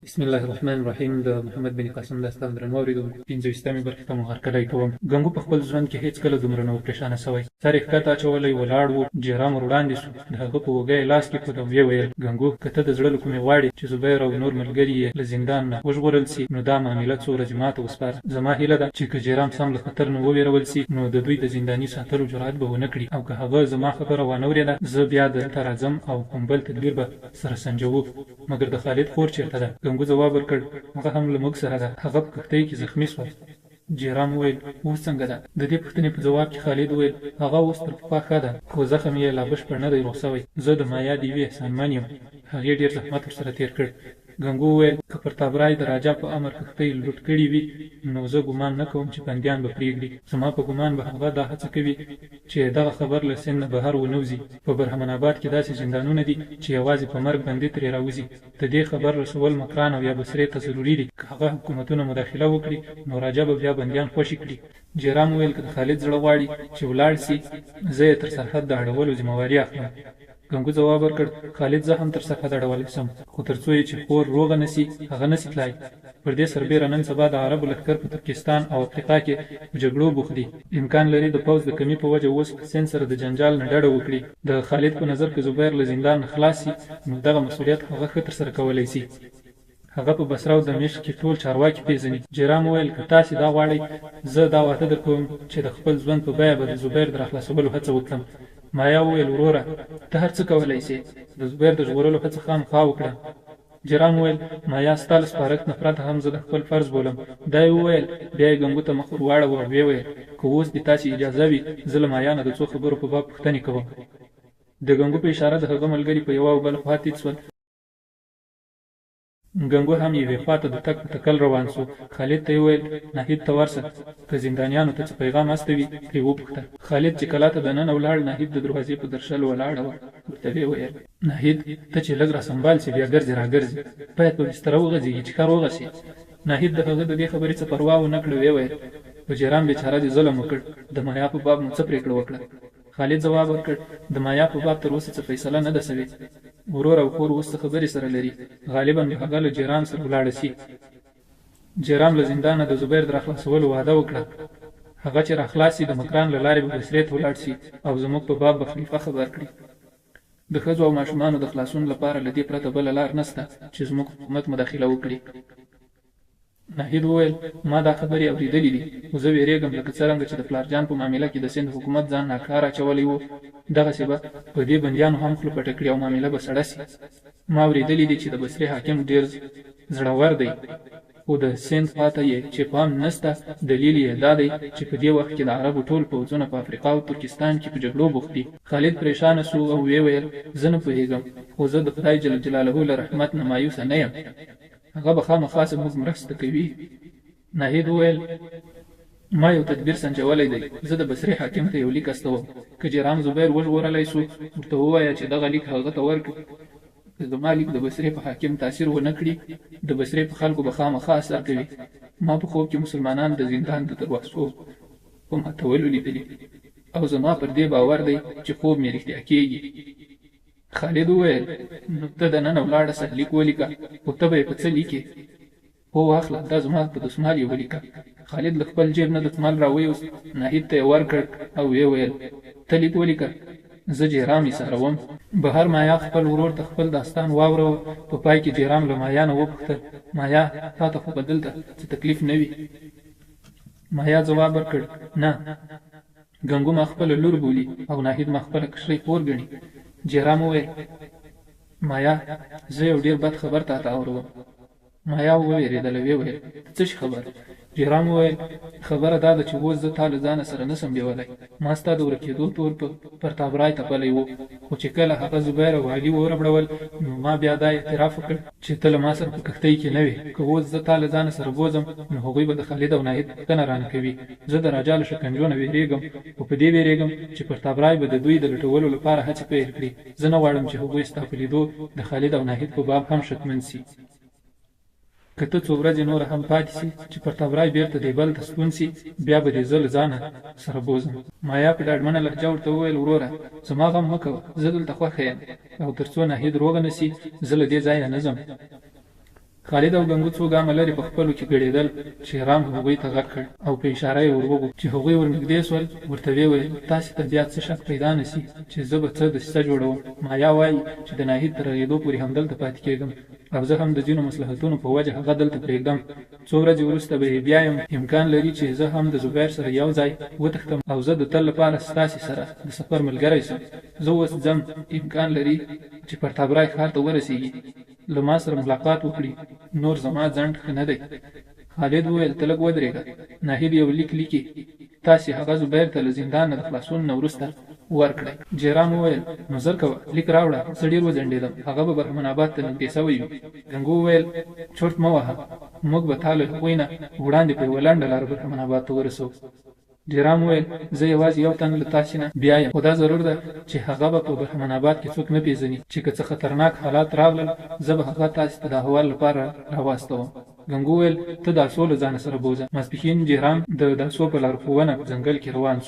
بسم الله الرحمن الرحیم. د محمد بن قاسم داستان درنو اوریدونکو 15 برخې ته مو هرکلی کوم. ګنګو په خپل ژوند کې هیڅ کله دومره نه و پریشانه سوی. سر یې ښکته اچولی ولاړ و. جیرام ور وړاندې سو، د هغه په اوږه یې لاس کېښود او ویې ویل: ګنګو، که ته د زړه له کومې غواړې چې زبیر او نور ملګري یې له زندان نه وژغورل سي، نو دا معامله څو ورځې ماته وسپاره. زما هیله ده چې که جیرام سم له خطر نه وویرول سي، نو د دوی د زنداني ساتلو جرأت به ونه کړي، او که هغه زما خبره وانه اورېده، زه بیا دلته راځم او کوم بل تدبیر به سره سنجوو. مګر د خالد خور چېرته ده؟ ګنګو ځواب ورکړ: هغه هم له موږ سره ده. هغه په کښتۍ کې زخمي شوه. جیرام وویل: اوس څنګه ده؟ د دې پوښتنې په ځواب کې خالد وویل: هغه اوس تر پخوا ښه ده، خو زخم یې لا بشپړ نه دی روغ سوی. زه د مایا د یوې احسانمن یم، هغې ډېر زحمت ورسره تېر کړ. ګنګو وویل: که پرتابرای د راجا په امر کښتۍ لوټ کړې وي، نو زه ګمان نه کوم چې بندیان به پرېږدي. زما په ګمان به هغه دا هڅه کوي چې دغه خبر له سند نه بهر ونوځي. په برهمن آباد کې داسې زندانونه دي چې یوازې په مرګ بندي ترې راوځي. د دې خبر رسول مکران او یا بصرې ته ضروري دي. که هغه حکومتونه مداخله وکړي، نو راجا به بیا بندیان خوشي کړي. جیرام وویل: که د خالد زړه غواړي چې ولاړ سي، زه یې تر سرحد د اړولو ذمهواري اخلم. ګنګو ځواب ورکړ: خالد زه هم تر سرحد اړولی سم، خو تر څو یې چې خور روغه نسي، هغه نسي تلای. پر دې سربیره نن سبا د عربو لښکر په ترکستان او افریقا کې په جګړو بوخت دي. امکان لري د پوځ د کمي په وجه اوس سند سره د جنجال نه ډډه وکړي. د خالد په نظر که زبیر له زندان نه خلاص سي، نو دغه مسؤلیت هغه ښه ترسره کولی سي. هغه په بصره او دمشق کې ټول چارواکي پیژني. جیرام وویل: که تاسې دا غواړئ، زه دا وعده در کوم چې د خپل ژوند په بیه به د زبیر د راخلاصولو هڅه وکړم. مایا وویل: وروره، ته هر څه کولی سې، د زبیر د ژغورلو هڅه خامخا وکړه. جیرام وویل: مایا، ستا له سپارښت نه پرته هم زه د خپل فرض بولم. دا یې وویل. بیا یې ګنګو ته مخ ور واړاوه او ویې ویل: که اوس دې تاسې اجازه وي، زه له مایا نه د څو خبرو په باب پوښتنې کوم. د ګنګو په اشاره د هغه ملګري په یوه او بله خوا تېت شول. ګنګو هم یوې خوا ته د تګ په تکل روان سو. خالد ته یې وویل: ناهید ته ورسه، که زندانیانو ته څه پیغام استوي، ترې وپوښته. خالد چې کلا ته دننه ولاړ، ناهید د دروازې په درشل ولاړه وه. ورته ویې ویل: ناهید، ته چې لږ راسمبال سي، بیا ګرځې راګرځې، باید په بستره وغځېږي چې ښه روغه سي. ناهید د هغه د دې خبرې څه پروا ونه کړه. ویې ویل: په جیرام بیچاره دې ظلم وکړ، د مایا په باب مو څه پرېکړه وکړه؟ خالد ځواب ورکړ: د مایا په باب تر اوسه څه فیصله نه ده سوې. ورور او خور اوس څه خبرې سره لري، غالبا به هغه له جیرام سره ولاړه سي. جیرام له زندانه د زبیر د راخلاصولو وعده وکړه. هغه چې راخلاص سي، د مکران له لارې به بصرې ته ولاړ سي او زموږ په باب به خلیفه خبر کړي. د ښځو او ماشومانو د خلاصون لپاره له دې پرته بله لار نسته چې زموږ حکومت مداخله وکړي. ناهید وویل: ما دا خبرې اورېدلې دي، خو زه ویرېږم لکه څرنګه چې د پلارجان په معامله کې د سند حکومت ځان ناکار اچولی و، دغسې به په دې بندیانو هم خوله پټه کړي او معامله به سړه سي. ما اورېدلي دي چې د بصرې حاکم ډېر زړور دی، خو د سند خواته یې چې پام نسته. دلیل یې دا دی چې په دې وخت کې د عربو ټول پوځونه په افریقا او ترکستان کې په جګړو بوخت دي. خالد پریشانه سو او ویې ویل: زه نه پوهېږم، خو زه د خدای جل جلاله له رحمت نه مایوسه نه یم، هغه به خامخا زموږ مرسته کوي. ناهید وویل: ما یو تدبیر سنجولی دی. زه د بصرې حاکم ته یو لیک استوم. که جیرام زبیر وژغورلی سو، ورته ووایه چې دغه لیک هغه ته ورکړي. که زما لیک د بصرې په حاکم تاثیر ونه کړي، د بصرې په خلکو به خامخا اثر کوي. ما په خوب کې مسلمانان د زندان د دروازو په ماتولو لیدلي، او زما پر دې باور دی چې خوب مې رښتیا کېږي. خالد وویل: نو ته دننه ولاړه سه، لیک ولیکه، خو ته به یې په څه لیکې؟ هو، واخله، دا زما په دسمال یې ولیکه. خالد له خپل جیب نه دسمال راویوست، ناهید ته یې ورکړ او ویې ویل: ته لیک ولیکه، زه جیرام ایساروم. بهر مایا خپل ورور ته خپل داستان واوروه. په پای کې جیرام له مایا نه وپوښتل: مایا، تا ته خو به دلته څه تکلیف نه وي؟ مایا ځواب ورکړ: نه، ګنګو ما خپله لور بولي او ناهید ما خپله کشرۍ خور ګڼي. جیرام وویل: مایا، زه یو ډېر بد خبر تا ته اورم. مایا وویرېدله. ویې ویل: څه شي خبر؟ جیرام وویل: خبره دا ده چې اوس زه تا له ځانه سره نسم بیولی. ما ستا د ورکېدو تور په پرتابرای تپلی و، خو چې کله هغه زبیر او علي وربړول، نو ما بیا دا اعتراف وکړ چې ته له ما سره په کښتۍ کې نه وې. که اوس زه تا له ځانه سره بوځم، نو هغوی به د خالد او ناهید پوښتنه رانه کوي. زه د راجا له شکنجو نه ویرېږم، خو په دې ویرېږم چې پرتابرای به د دوی د لټولو لپاره هڅې پیل کړي. زه نه غواړم چې هغوی ستا په لیدو د خالد او ناهید په باب هم شکمن سي. که ته څو ورځې نور هم پاتې سي چې پرتابرای بیرته دیبل ته ستون سي، بیا به دې زه له ځانه سره بوځم. مایا په ډاډمنه لهجه ورته وویل: وروره، زما غم مه کوه، زه دلته خوښه یم، او تر څو ناهید روغه نه سي، زه له دې ځایه نه ځم. خالد او ګنګو څو ګامه لرې په خپلو کې ګډېدل. شیرام هغوی ته غږ کړ او په اشاره یې ور وغوښت چې هغوی ورنږدې سول. ورته ویې ویل تاسې ته بیا څه شک پیدا نه سي چې زه به څه دسیسه جوړوم. مایا وایي چې د ناهید تر رغېدو پورې همدلته پاتې کېږم او زه هم د ځینو مصلحتونو په وجه هغه دلته پرېږدم. څو ورځې وروسته به یې بیایم. امکان لري چې زه هم د زبیر سره یو ځای وتښتم او زه د تل لپاره ستاسې سره د سفر ملګری شم. زه اوس ځم. امکان لري چې پرتابرای ښار ته ورسېږي، له ما سره ملاقات وکړي. نور زما ځنډ ښه نه دی. خالد وویل ته لږ ودرېږه. ناهید یو لیک لیکي. تاسې هغه زبیر ته له زندان نه د خلاصون نه وروسته ورکړئ. جیران وویل نو زر کوه لیک راوړه، زه ډېر وځنډېدم، هغه به برهمن آباد ته نږدې سوی وي. ګنګو وویل چورت مه وهه، موږ به تا له هغوی نه وړاندې په یوه لنډه لاره برهمن آباد ته ورسوو. جیرام وویل زه یوازې یو تن له تاسې نه بیایم، خو دا ضرور ده چې هغه به په برهمن آباد کې څوک نه پېژني چې که څه خطرناک حالات راغلل زه به هغه تاسې ته د احوال لپاره راواستوم. ګنګو وویل ته د آسو له ځانه سره بوځه. ماسپښین جیرام د آسو په لارښوونه په ځنګل کې روان شو.